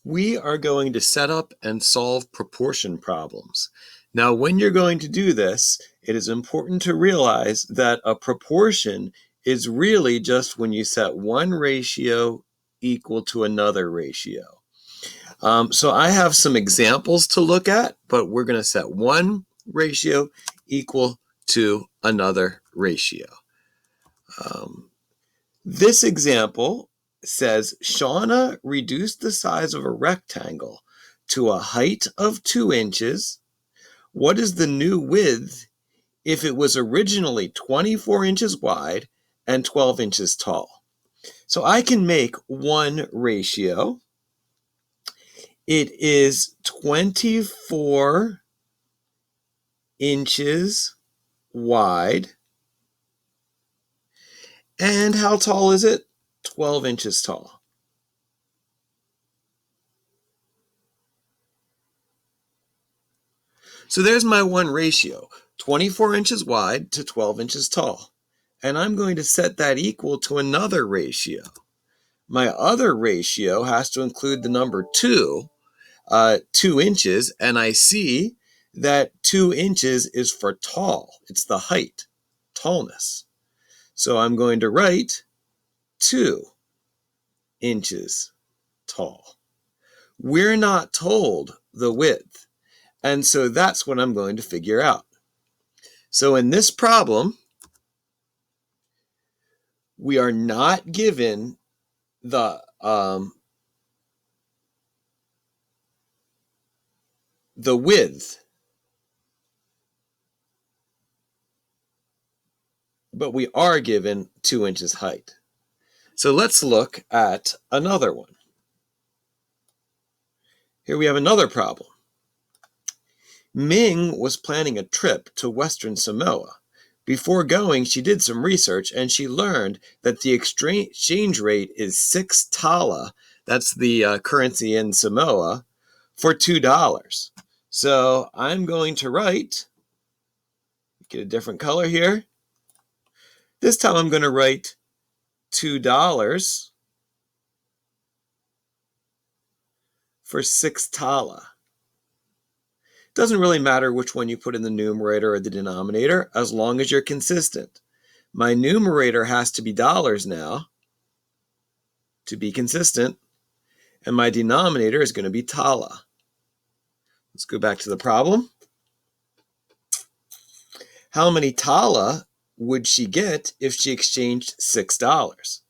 we are going to set up and solve proportion problems. Now, when you're going to do this, it is important to realize that a proportion is really just when you set one ratio equal to another ratio. So I have some examples to look at, but we're going to set one ratio equal to another ratio. This example says Shauna reduced the size of a rectangle to a height of 2 inches. What is the new width if it was originally 24 inches wide and 12 inches tall? So I can make one ratio. It is 24 inches wide. And how tall is it? 12 inches tall. So there's my one ratio, 24 inches wide to 12 inches tall. And I'm going to set that equal to another ratio. My other ratio has to include the number 2 inches, and I see that 2 inches is for tall. It's the height, tallness. So I'm going to write 2 inches tall. We're not told the width, and so that's what I'm going to figure out. So in this problem, we are not given the width, but we are given 2 inches height. So let's look at another one. Here we have another problem. Ming was planning a trip to Western Samoa. Before going, she did some research and she learned that the exchange rate is 6 tala, that's the currency in Samoa, for $2. So I'm going to write, get a different color here. This time I'm going to write $2 for 6 tala. Doesn't really matter which one you put in the numerator or the denominator, as long as you're consistent. My numerator has to be dollars now to be consistent, and my denominator is going to be tala. Let's go back to the problem. How many tala would she get if she exchanged $6?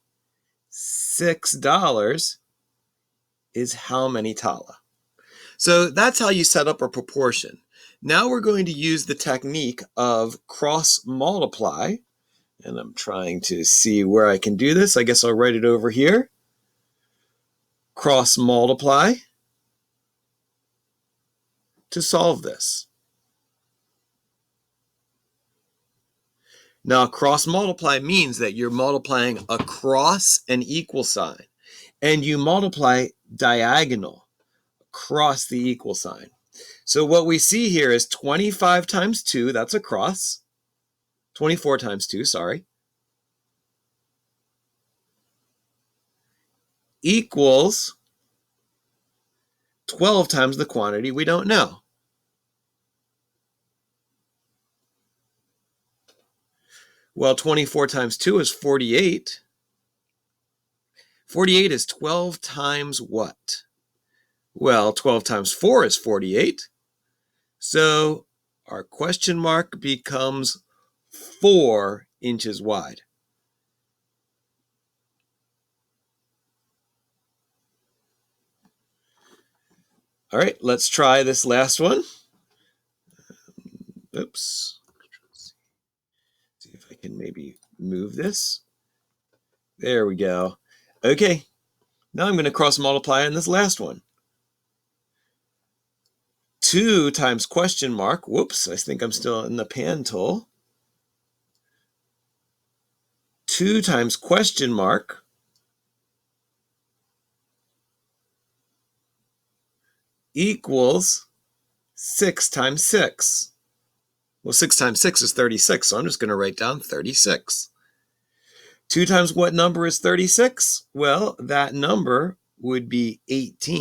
$6 is how many tala? So that's how you set up a proportion. Now we're going to use the technique of cross multiply. And I'm trying to see where I can do this. I guess I'll write it over here. Cross multiply to solve this. Now, cross multiply means that you're multiplying across an equal sign, and you multiply diagonal across the equal sign. So what we see here is 25 times 2, that's a cross. 24 times 2, sorry. Equals 12 times the quantity we don't know. Well, 24 times 2 is 48. 48 is 12 times what? Well, 12 times 4 is 48. So our question mark becomes 4 inches wide. All right, let's try this last one. Oops. See if I can maybe move this. There we go. Okay, now I'm going to cross multiply on this last one. 2 times question mark. Whoops, I think I'm still in the pan tool. 2 times question mark equals 6 times 6. Well, 6 times 6 is 36, so I'm just going to write down 36. 2 times what number is 36? Well, that number would be 18.